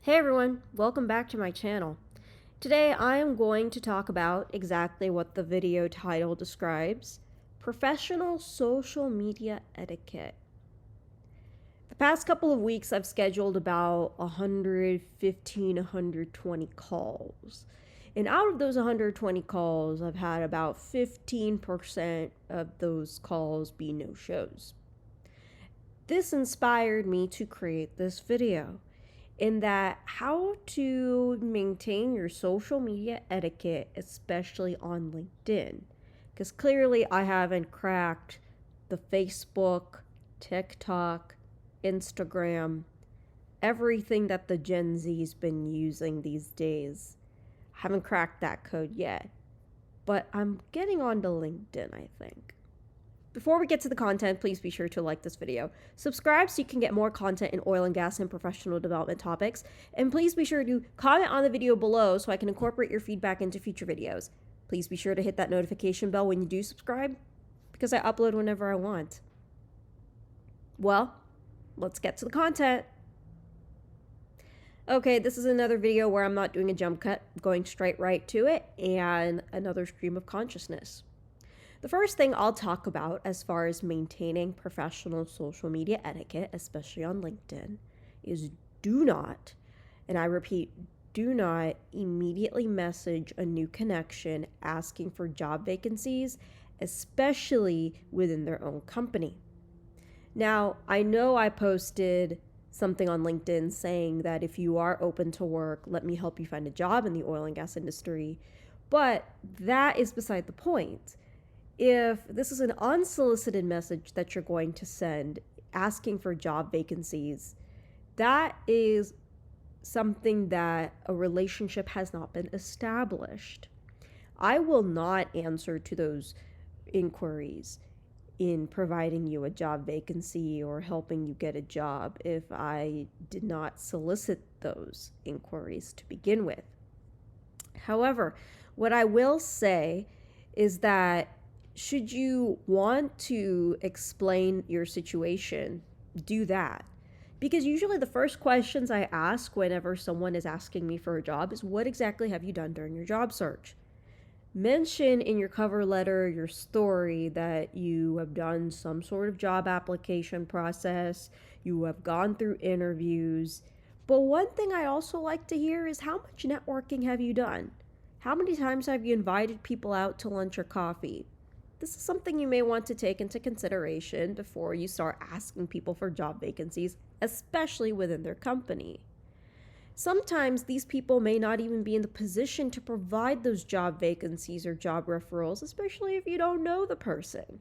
Hey everyone, welcome back to my channel. Today I am going to talk about exactly what the video title describes: professional social media etiquette. The past couple of weeks I've scheduled about 115, 120 calls. And out of those 120 calls, I've had about 15% of those calls be no-shows. This inspired me to create this video, in that how to maintain your social media etiquette, especially on LinkedIn. Because clearly I haven't cracked the Facebook, TikTok, Instagram, everything that the Gen Z's been using these days. I haven't cracked that code yet, but I'm getting onto LinkedIn, I think. Before we get to the content, please be sure to like this video, subscribe so you can get more content in oil and gas and professional development topics, and please be sure to comment on the video below so I can incorporate your feedback into future videos. Please be sure to hit that notification bell when you do subscribe, because I upload whenever I want. Well, let's get to the content. Okay, this is another video where I'm not doing a jump cut, going straight right to it, and another stream of consciousness. The first thing I'll talk about as far as maintaining professional social media etiquette, especially on LinkedIn, is do not, and I repeat, do not immediately message a new connection asking for job vacancies, especially within their own company. Now, I know I posted something on LinkedIn saying that if you are open to work, let me help you find a job in the oil and gas industry, but that is beside the point. If this is an unsolicited message that you're going to send asking for job vacancies, that is something that a relationship has not been established. I will not answer to those inquiries in providing you a job vacancy or helping you get a job if I did not solicit those inquiries to begin with. However, what I will say is that should you want to explain your situation, do that. Because usually the first questions I ask whenever someone is asking me for a job is, what exactly have you done during your job search? Mention in your cover letter, your story, that you have done some sort of job application process, you have gone through interviews. But one thing I also like to hear is, how much networking have you done? How many times have you invited people out to lunch or coffee? This is something you may want to take into consideration before you start asking people for job vacancies, especially within their company. Sometimes these people may not even be in the position to provide those job vacancies or job referrals, especially if you don't know the person.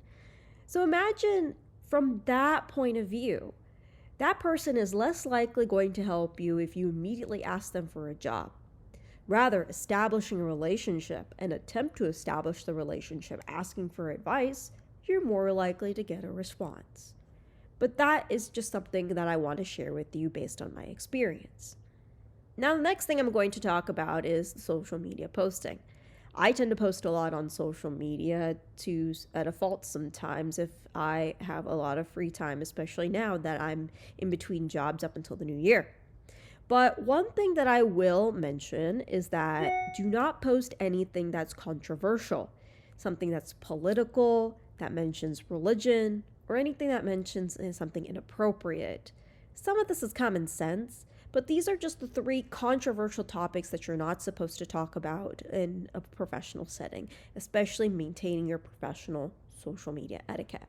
So imagine from that point of view, that person is less likely going to help you if you immediately ask them for a job. Rather, establishing a relationship and attempt to establish the relationship asking for advice, you're more likely to get a response. But that is just something that I want to share with you based on my experience. Now, the next thing I'm going to talk about is social media posting. I tend to post a lot on social media at a fault sometimes if I have a lot of free time, especially now that I'm in between jobs up until the new year. But one thing that I will mention is that do not post anything that's controversial, something that's political, that mentions religion, or anything that mentions something inappropriate. Some of this is common sense, but these are just the 3 controversial topics that you're not supposed to talk about in a professional setting, especially maintaining your professional social media etiquette.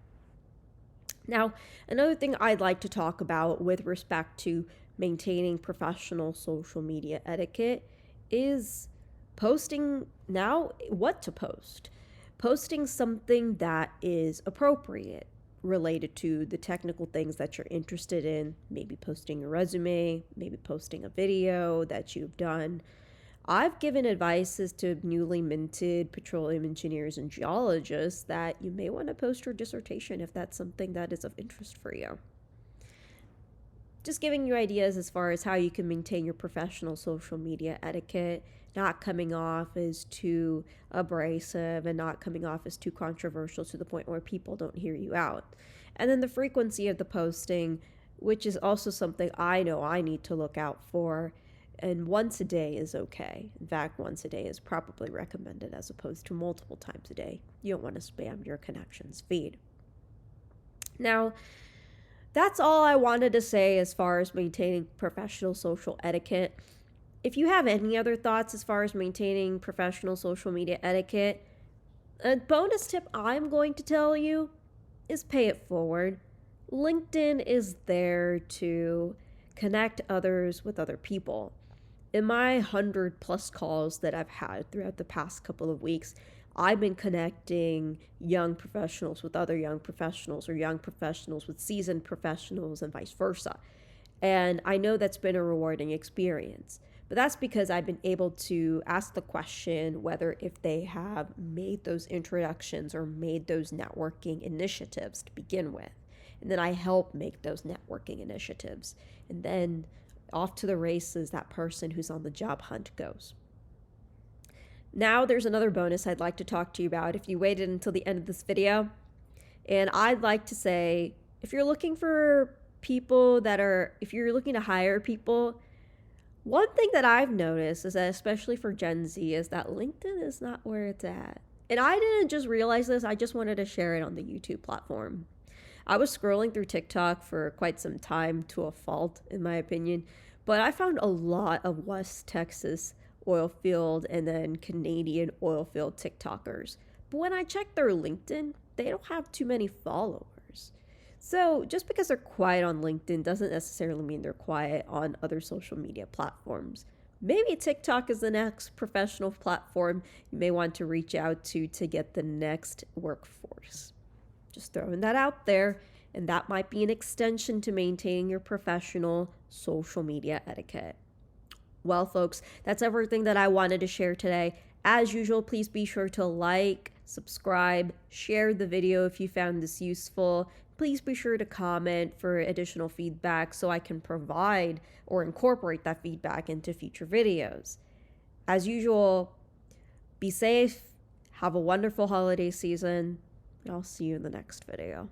Now, another thing I'd like to talk about with respect to maintaining professional social media etiquette is posting now what to post. Posting something that is appropriate, related to the technical things that you're interested in, maybe posting a resume, maybe posting a video that you've done. I've given advices to newly minted petroleum engineers and geologists that you may want to post your dissertation if that's something that is of interest for you. Just giving you ideas as far as how you can maintain your professional social media etiquette, not coming off as too abrasive and not coming off as too controversial to the point where people don't hear you out. And then the frequency of the posting, which is also something I know I need to look out for, And once a day is okay. In fact, once a day is probably recommended as opposed to multiple times a day. You don't want to spam your connections feed. Now, that's all I wanted to say as far as maintaining professional social etiquette. If you have any other thoughts as far as maintaining professional social media etiquette, a bonus tip I'm going to tell you is pay it forward. LinkedIn is there to connect others with other people. In my 100+ calls that I've had throughout the past couple of weeks, I've been connecting young professionals with other young professionals, or young professionals with seasoned professionals, and vice versa. And I know that's been a rewarding experience. But that's because I've been able to ask the question whether if they have made those introductions or made those networking initiatives to begin with. And then I help make those networking initiatives. And then off to the races that person who's on the job hunt goes. Now there's another bonus I'd like to talk to you about if you waited until the end of this video. And I'd like to say, if you're looking to hire people, one thing that I've noticed is that, especially for Gen Z, is that LinkedIn is not where it's at. And I didn't just realize this, I just wanted to share it on the YouTube platform. I was scrolling through TikTok for quite some time, to a fault, in my opinion, but I found a lot of West Texas oil field and then Canadian oil field TikTokers. But when I checked their LinkedIn, they don't have too many followers. So just because they're quiet on LinkedIn doesn't necessarily mean they're quiet on other social media platforms. Maybe TikTok is the next professional platform you may want to reach out to get the next workforce. Just throwing that out there, and that might be an extension to maintaining your professional social media etiquette. Well, folks, that's everything that I wanted to share today. As usual, please be sure to like, subscribe, share the video if you found this useful. Please be sure to comment for additional feedback so I can provide or incorporate that feedback into future videos. As usual, be safe, have a wonderful holiday season, and I'll see you in the next video.